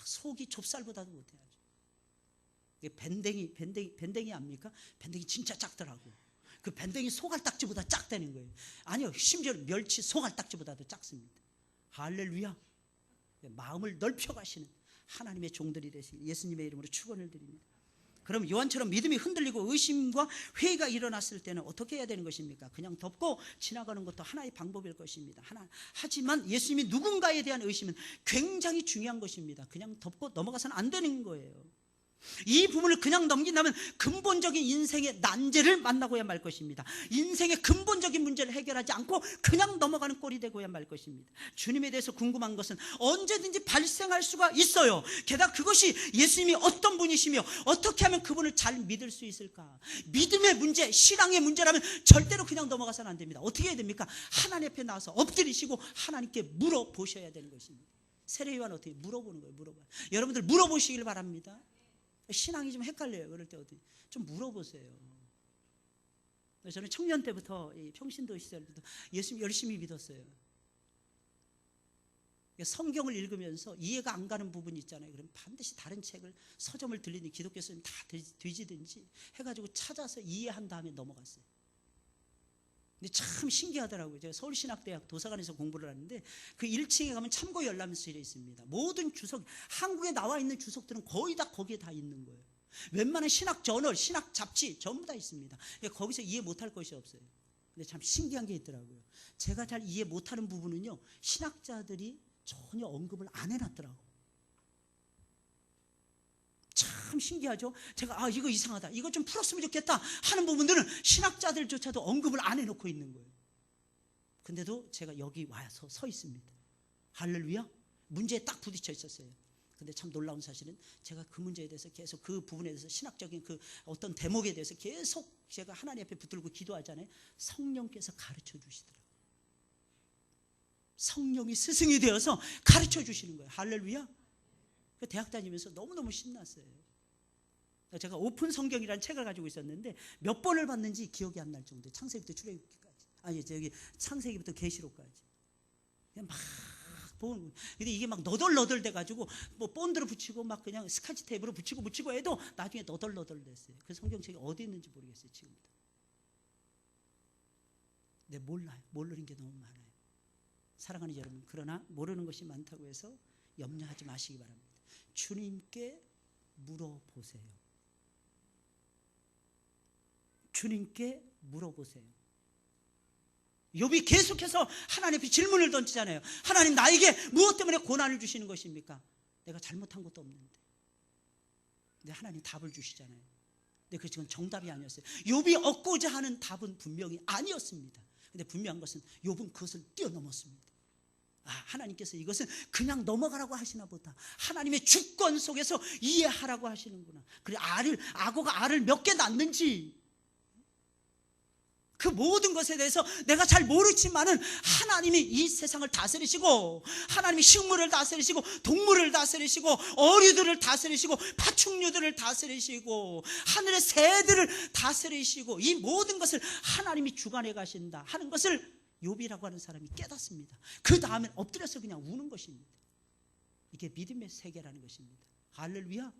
속이 좁쌀보다도 못해요. 이게 밴댕이 압니까? 밴댕이 진짜 작더라고. 그 밴댕이 소갈딱지보다 작다는 거예요. 아니요, 심지어 멸치 소갈딱지보다도 작습니다. 할렐루야. 마음을 넓혀가시는 하나님의 종들이 되시길 예수님의 이름으로 축원을 드립니다. 그럼 요한처럼 믿음이 흔들리고 의심과 회의가 일어났을 때는 어떻게 해야 되는 것입니까? 그냥 덮고 지나가는 것도 하나의 방법일 것입니다. 하지만 예수님이 누군가에 대한 의심은 굉장히 중요한 것입니다. 그냥 덮고 넘어가서는 안 되는 거예요. 이 부분을 그냥 넘긴다면 근본적인 인생의 난제를 만나고야 말 것입니다. 인생의 근본적인 문제를 해결하지 않고 그냥 넘어가는 꼴이 되고야 말 것입니다. 주님에 대해서 궁금한 것은 언제든지 발생할 수가 있어요. 게다가 그것이 예수님이 어떤 분이시며 어떻게 하면 그분을 잘 믿을 수 있을까? 믿음의 문제, 신앙의 문제라면 절대로 그냥 넘어가서는 안 됩니다. 어떻게 해야 됩니까? 하나님 앞에 나와서 엎드리시고 하나님께 물어보셔야 되는 것입니다. 세례요한 어떻게 물어보는 거예요? 물어봐요. 여러분들 물어보시길 바랍니다. 신앙이 좀 헷갈려요. 그럴 때 어디 좀 물어보세요. 저는 청년 때부터 평신도 시절부터 예수님 열심히 믿었어요. 성경을 읽으면서 이해가 안 가는 부분이 있잖아요. 그럼 반드시 다른 책을 서점을 들리니 기독교 선생님 다 뒤지든지 해가지고 찾아서 이해한 다음에 넘어갔어요. 근데 참 신기하더라고요. 제가 서울신학대학 도서관에서 공부를 하는데 그 1층에 가면 참고 열람실이 있습니다. 모든 주석, 한국에 나와 있는 주석들은 거의 다 거기에 다 있는 거예요. 웬만한 신학 저널, 신학 잡지 전부 다 있습니다. 거기서 이해 못할 것이 없어요. 근데 참 신기한 게 있더라고요. 제가 잘 이해 못하는 부분은요, 신학자들이 전혀 언급을 안 해놨더라고요. 참 신기하죠. 제가 이거 이상하다, 이거 좀 풀었으면 좋겠다 하는 부분들은 신학자들조차도 언급을 안 해놓고 있는 거예요. 근데도 제가 여기 와서 서 있습니다. 할렐루야. 문제에 딱 부딪혀 있었어요. 근데 참 놀라운 사실은 제가 그 문제에 대해서 계속 그 부분에 대해서 신학적인 그 어떤 대목에 대해서 계속 제가 하나님 앞에 붙들고 기도하잖아요. 성령께서 가르쳐 주시더라고요. 성령이 스승이 되어서 가르쳐 주시는 거예요. 할렐루야. 대학 다니면서 너무너무 신났어요. 제가 오픈 성경이라는 책을 가지고 있었는데 몇 번을 봤는지 기억이 안 날 정도예요. 창세기부터 출애굽기까지. 창세기부터 계시록까지. 그냥 막 보는 거예요. 근데 이게 막 너덜너덜 돼가지고 뭐 본드로 붙이고 막 그냥 스카치 테이프로 붙이고 해도 나중에 너덜너덜 됐어요. 그 성경책이 어디 있는지 모르겠어요, 지금도. 근데 몰라요. 모르는 게 너무 많아요. 사랑하는 여러분, 그러나 모르는 것이 많다고 해서 염려하지 마시기 바랍니다. 주님께 물어보세요. 주님께 물어보세요. 욥이 계속해서 하나님 앞에 질문을 던지잖아요. 하나님, 나에게 무엇 때문에 고난을 주시는 것입니까? 내가 잘못한 것도 없는데. 근데 하나님 답을 주시잖아요. 근데 그건 정답이 아니었어요. 욥이 얻고자 하는 답은 분명히 아니었습니다. 근데 분명한 것은 욥은 그것을 뛰어넘었습니다. 하나님께서 이것은 그냥 넘어가라고 하시나 보다. 하나님의 주권 속에서 이해하라고 하시는구나. 그래, 악어가 알을 몇 개 낳는지 그 모든 것에 대해서 내가 잘 모르지만은 하나님이 이 세상을 다스리시고, 하나님이 식물을 다스리시고, 동물을 다스리시고, 어류들을 다스리시고, 파충류들을 다스리시고, 하늘의 새들을 다스리시고, 이 모든 것을 하나님이 주관해 가신다 하는 것을 욥이라고 하는 사람이 깨닫습니다. 그 다음에 엎드려서 그냥 우는 것입니다. 이게 믿음의 세계라는 것입니다. 할렐루야.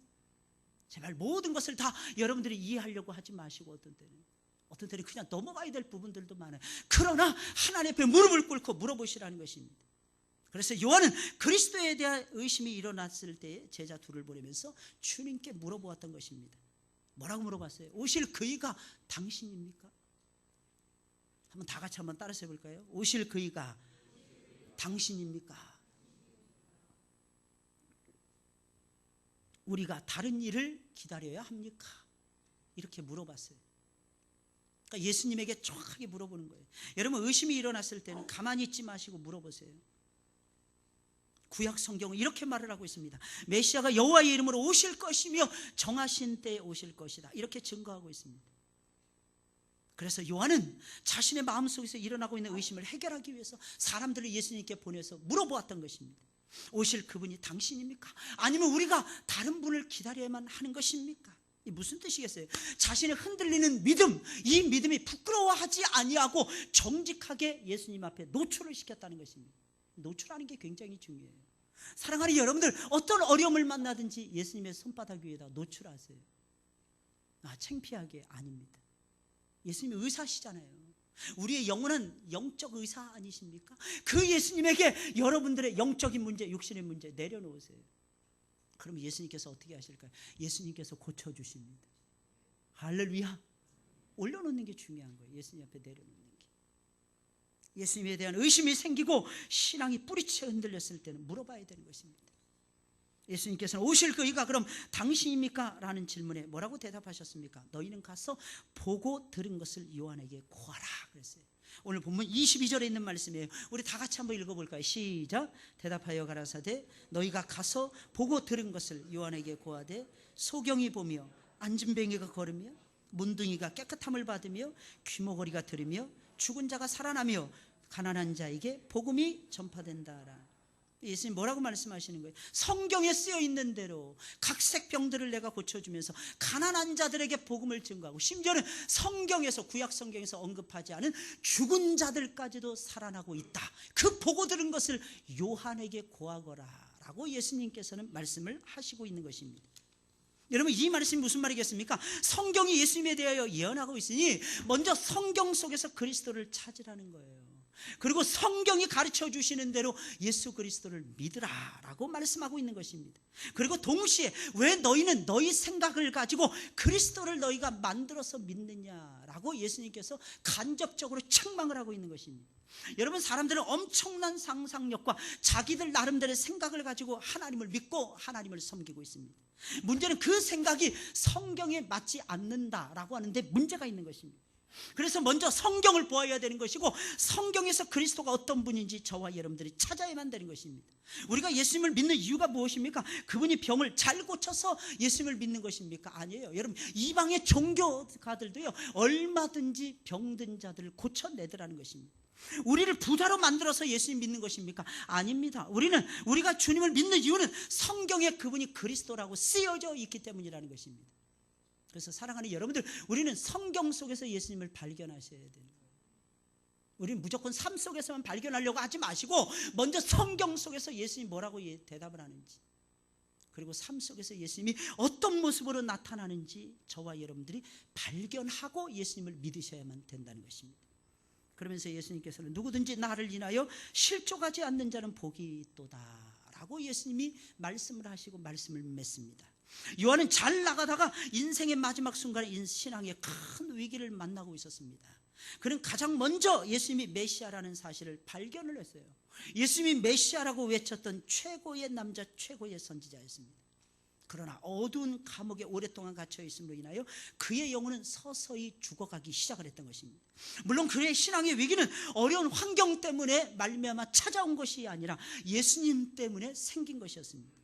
제발 모든 것을 다 여러분들이 이해하려고 하지 마시고 어떤 때는 그냥 넘어가야 될 부분들도 많아요. 그러나 하나님 앞에 무릎을 꿇고 물어보시라는 것입니다. 그래서 요한은 그리스도에 대한 의심이 일어났을 때 제자 둘을 보내면서 주님께 물어보았던 것입니다. 뭐라고 물어봤어요? 오실 그이가 당신입니까? 한번 다 같이 한번 따라서 해볼까요? 오실 그이가 당신입니까? 우리가 다른 일을 기다려야 합니까? 이렇게 물어봤어요. 그러니까 예수님에게 정확하게 물어보는 거예요. 여러분, 의심이 일어났을 때는 가만히 있지 마시고 물어보세요. 구약 성경은 이렇게 말을 하고 있습니다. 메시아가 여호와의 이름으로 오실 것이며 정하신 때에 오실 것이다, 이렇게 증거하고 있습니다. 그래서 요한은 자신의 마음속에서 일어나고 있는 의심을 해결하기 위해서 사람들을 예수님께 보내서 물어보았던 것입니다. 오실 그분이 당신입니까? 아니면 우리가 다른 분을 기다려야만 하는 것입니까? 이 무슨 뜻이겠어요? 자신의 흔들리는 믿음, 이 믿음이 부끄러워하지 아니하고 정직하게 예수님 앞에 노출을 시켰다는 것입니다. 노출하는 게 굉장히 중요해요. 사랑하는 여러분들, 어떤 어려움을 만나든지 예수님의 손바닥 위에다 노출하세요. 창피하게 아닙니다. 예수님이 의사시잖아요. 우리의 영혼은 영적 의사 아니십니까? 그 예수님에게 여러분들의 영적인 문제, 육신의 문제 내려놓으세요. 그럼 예수님께서 어떻게 하실까요? 예수님께서 고쳐주십니다. 할렐루야. 올려놓는 게 중요한 거예요. 예수님 앞에 내려놓는 게. 예수님에 대한 의심이 생기고 신앙이 뿌리채 흔들렸을 때는 물어봐야 되는 것입니다. 예수님께서는 오실 그이가 그럼 당신입니까? 라는 질문에 뭐라고 대답하셨습니까? 너희는 가서 보고 들은 것을 요한에게 고하라 그랬어요. 오늘 본문 22절에 있는 말씀이에요. 우리 다 같이 한번 읽어볼까요? 시작. 대답하여 가라사대 너희가 가서 보고 들은 것을 요한에게 고하되 소경이 보며 안진뱅이가 걸으며 문둥이가 깨끗함을 받으며 귀머거리가 들으며 죽은 자가 살아나며 가난한 자에게 복음이 전파된다라. 예수님 뭐라고 말씀하시는 거예요? 성경에 쓰여 있는 대로 각색 병들을 내가 고쳐주면서 가난한 자들에게 복음을 증거하고, 심지어는 성경에서, 구약 성경에서 언급하지 않은 죽은 자들까지도 살아나고 있다. 그 보고 들은 것을 요한에게 고하거라 라고 예수님께서는 말씀을 하시고 있는 것입니다. 여러분, 이 말씀이 무슨 말이겠습니까? 성경이 예수님에 대하여 예언하고 있으니 먼저 성경 속에서 그리스도를 찾으라는 거예요. 그리고 성경이 가르쳐 주시는 대로 예수 그리스도를 믿으라라고 말씀하고 있는 것입니다. 그리고 동시에 왜 너희는 너희 생각을 가지고 그리스도를 너희가 만들어서 믿느냐라고 예수님께서 간접적으로 책망을 하고 있는 것입니다. 여러분, 사람들은 엄청난 상상력과 자기들 나름대로의 생각을 가지고 하나님을 믿고 하나님을 섬기고 있습니다. 문제는 그 생각이 성경에 맞지 않는다라고 하는데 문제가 있는 것입니다. 그래서 먼저 성경을 보아야 되는 것이고, 성경에서 그리스도가 어떤 분인지 저와 여러분들이 찾아야만 되는 것입니다. 우리가 예수님을 믿는 이유가 무엇입니까? 그분이 병을 잘 고쳐서 예수님을 믿는 것입니까? 아니에요. 여러분, 이방의 종교가들도요 얼마든지 병든 자들을 고쳐내더라는 것입니다. 우리를 부자로 만들어서 예수님 믿는 것입니까? 아닙니다. 우리가 주님을 믿는 이유는 성경에 그분이 그리스도라고 쓰여져 있기 때문이라는 것입니다. 그래서 사랑하는 여러분들, 우리는 성경 속에서 예수님을 발견하셔야 되는 거예요. 우리는 무조건 삶 속에서만 발견하려고 하지 마시고 먼저 성경 속에서 예수님이 뭐라고 대답을 하는지, 그리고 삶 속에서 예수님이 어떤 모습으로 나타나는지 저와 여러분들이 발견하고 예수님을 믿으셔야만 된다는 것입니다. 그러면서 예수님께서는 누구든지 나를 인하여 실족하지 않는 자는 복이 있도다 라고 예수님이 말씀을 하시고 말씀을 맺습니다. 요한은 잘 나가다가 인생의 마지막 순간에 신앙의 큰 위기를 만나고 있었습니다. 그는 가장 먼저 예수님이 메시아라는 사실을 발견을 했어요. 예수님이 메시아라고 외쳤던 최고의 남자, 최고의 선지자였습니다. 그러나 어두운 감옥에 오랫동안 갇혀 있음으로 인하여 그의 영혼은 서서히 죽어가기 시작을 했던 것입니다. 물론 그의 신앙의 위기는 어려운 환경 때문에 말미암아 찾아온 것이 아니라 예수님 때문에 생긴 것이었습니다.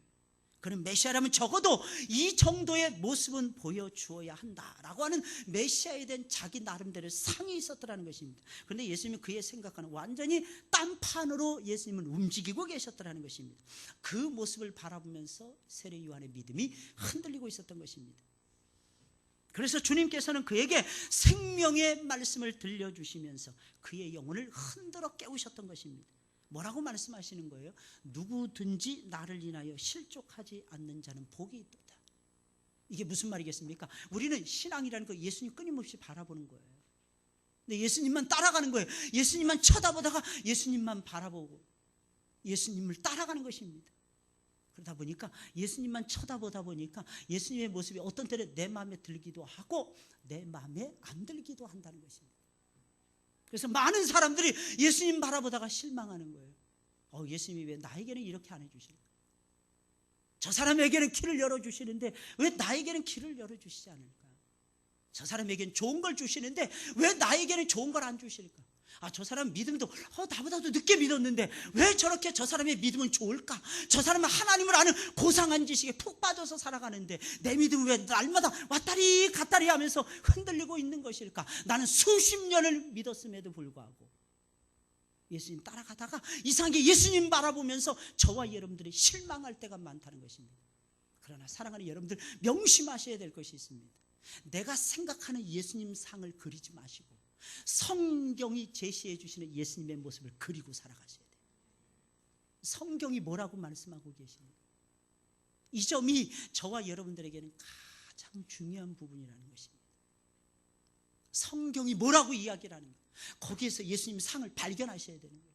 그는 메시아라면 적어도 이 정도의 모습은 보여주어야 한다라고 하는 메시아에 대한 자기 나름대로 상이 있었더라는 것입니다. 그런데 예수님은 그의 생각과는 완전히 딴판으로 예수님은 움직이고 계셨더라는 것입니다. 그 모습을 바라보면서 세례 요한의 믿음이 흔들리고 있었던 것입니다. 그래서 주님께서는 그에게 생명의 말씀을 들려주시면서 그의 영혼을 흔들어 깨우셨던 것입니다. 뭐라고 말씀하시는 거예요? 누구든지 나를 인하여 실족하지 않는 자는 복이 있도다. 이게 무슨 말이겠습니까? 우리는 신앙이라는 거 예수님 끊임없이 바라보는 거예요. 근데 예수님만 따라가는 거예요. 예수님만 쳐다보다가 예수님만 바라보고 예수님을 따라가는 것입니다. 그러다 보니까 예수님만 쳐다보다 보니까 예수님의 모습이 어떤 때는 내 마음에 들기도 하고 내 마음에 안 들기도 한다는 것입니다. 그래서 많은 사람들이 예수님 바라보다가 실망하는 거예요. 예수님이 왜 나에게는 이렇게 안 해주실까? 저 사람에게는 길을 열어주시는데 왜 나에게는 길을 열어주시지 않을까? 저 사람에게는 좋은 걸 주시는데 왜 나에게는 좋은 걸 안 주실까? 저 사람 믿음도 나보다도 늦게 믿었는데 왜 저렇게 저 사람의 믿음은 좋을까? 저 사람은 하나님을 아는 고상한 지식에 푹 빠져서 살아가는데 내 믿음은 왜 날마다 왔다리 갔다리 하면서 흔들리고 있는 것일까? 나는 수십 년을 믿었음에도 불구하고 예수님 따라가다가 이상하게 예수님 바라보면서 저와 여러분들이 실망할 때가 많다는 것입니다. 그러나 사랑하는 여러분들, 명심하셔야 될 것이 있습니다. 내가 생각하는 예수님 상을 그리지 마시고 성경이 제시해 주시는 예수님의 모습을 그리고 살아가셔야 돼요. 성경이 뭐라고 말씀하고 계십니까? 이 점이 저와 여러분들에게는 가장 중요한 부분이라는 것입니다. 성경이 뭐라고 이야기를 하는가, 거기에서 예수님 상을 발견하셔야 되는 거예요.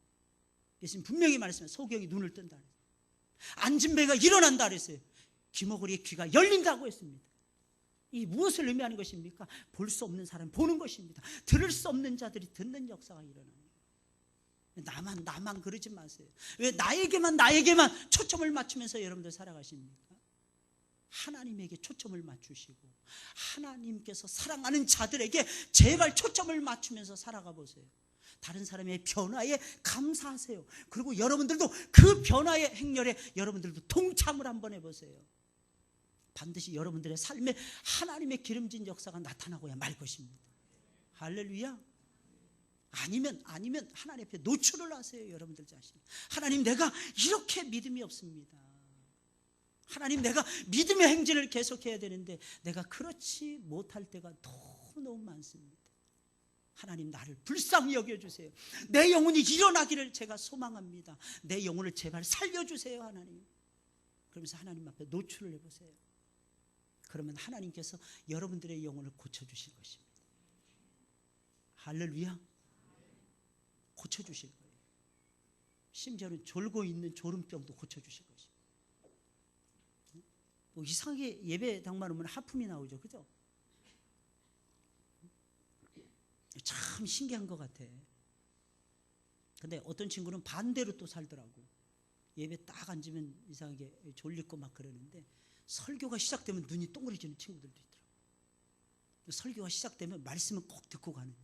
예수님 분명히 말씀하셨어요. 소경이 눈을 뜬다 그랬어요. 앉은 배가 일어난다 그랬어요. 귀머거리의 귀가 열린다고 했습니다. 이 무엇을 의미하는 것입니까? 볼 수 없는 사람이 보는 것입니다. 들을 수 없는 자들이 듣는 역사가 일어나는 거예요. 나만 그러지 마세요. 왜 나에게만 초점을 맞추면서 여러분들 살아가십니까? 하나님에게 초점을 맞추시고 하나님께서 사랑하는 자들에게 제발 초점을 맞추면서 살아가 보세요. 다른 사람의 변화에 감사하세요. 그리고 여러분들도 그 변화의 행렬에 여러분들도 동참을 한번 해보세요. 반드시 여러분들의 삶에 하나님의 기름진 역사가 나타나고야 말 것입니다. 할렐루야. 아니면 하나님 앞에 노출을 하세요. 여러분들 자신. 하나님, 내가 이렇게 믿음이 없습니다. 하나님, 내가 믿음의 행진을 계속해야 되는데 내가 그렇지 못할 때가 너무너무 많습니다. 하나님, 나를 불쌍히 여겨주세요. 내 영혼이 일어나기를 제가 소망합니다. 내 영혼을 제발 살려주세요, 하나님. 그러면서 하나님 앞에 노출을 해보세요. 그러면 하나님께서 여러분들의 영혼을 고쳐주실 것입니다. 할렐루야. 고쳐주실 거예요. 심지어는 졸고 있는 졸음병도 고쳐주실 것입니다. 뭐 이상하게 예배당만 오면 하품이 나오죠, 그죠? 참 신기한 것 같아. 근데 어떤 친구는 반대로 또 살더라고. 예배 딱 앉으면 이상하게 졸리고 막 그러는데 설교가 시작되면 눈이 동그래지는 친구들도 있더라고. 설교가 시작되면 말씀은 꼭 듣고 가는,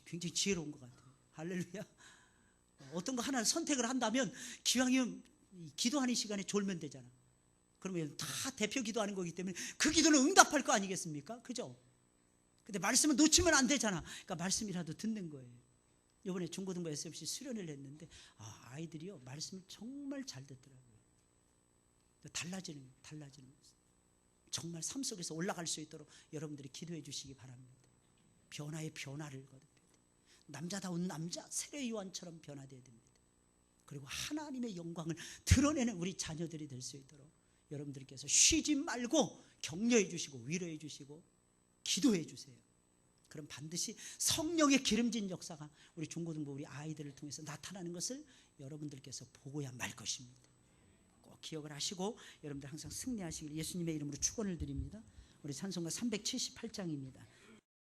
굉장히 지혜로운 것 같아요. 할렐루야. 어떤 거 하나를 선택을 한다면 기왕이면 기도하는 시간에 졸면 되잖아. 그러면 다 대표 기도하는 거기 때문에 그 기도는 응답할 거 아니겠습니까? 그죠? 근데 말씀을 놓치면 안 되잖아. 그러니까 말씀이라도 듣는 거예요. 이번에 중고등부 SFC 수련을 했는데 아이들이요, 말씀을 정말 잘 듣더라고요. 달라지는 것을 정말 삶 속에서 올라갈 수 있도록 여러분들이 기도해 주시기 바랍니다. 변화의 변화를 거듭해야 돼요. 남자다운 남자 세례 요한처럼 변화되어야 됩니다. 그리고 하나님의 영광을 드러내는 우리 자녀들이 될 수 있도록 여러분들께서 쉬지 말고 격려해 주시고 위로해 주시고 기도해 주세요. 그럼 반드시 성령의 기름진 역사가 우리 중고등부 우리 아이들을 통해서 나타나는 것을 여러분들께서 보고야 말 것입니다. 꼭 기억을 하시고 여러분들 항상 승리하시길 예수님의 이름으로 축원을 드립니다. 우리 찬송가 378장입니다.